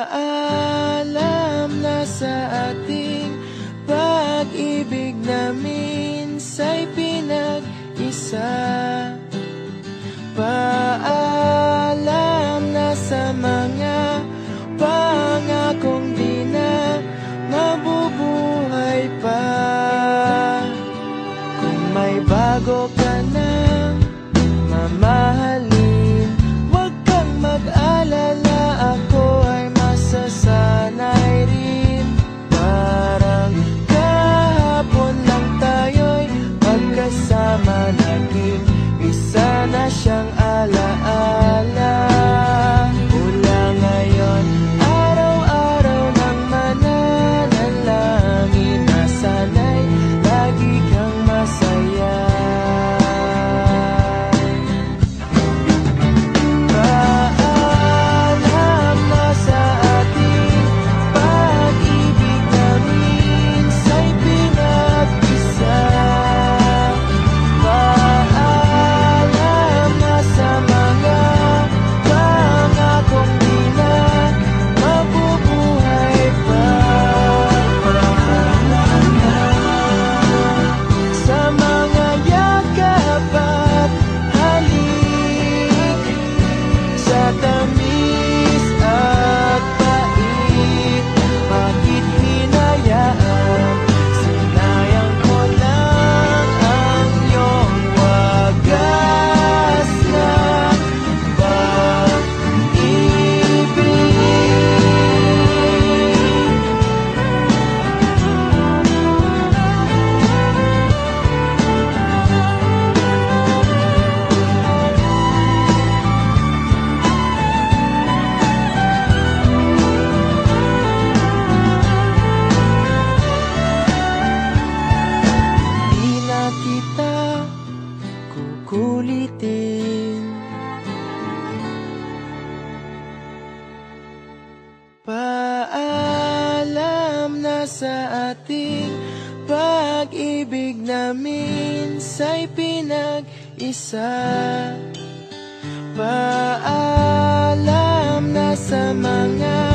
Paalam na sa ating pag-ibig na minsa'y pinag-isa. Paalam na sa mga pangakong di na mabubuhay pa. Kung may bago ka na mamahalin, huwag kang mag-alala, ako ay masasanay rin. Parang kahapon lang tayo'y magkasama, naging isa na siyang alaala. Mula ngayon, araw-araw nang mananalangin, nasana'y lagi kang masaya. Paalam na sa ating pag-ibig na minsa'y pinag-isa. Paalam na sa mga pangakong di na mabubuhay pa. Sa mga yakap at halik, sa tamis at pait, bakit hinayaan? Sinayang ko lang ang iyong wagas na pag-ibig. Di na kita kukulitin. Paalam na sa ating pag-ibig na minsa'y pinag-isa. Paalam na sa mga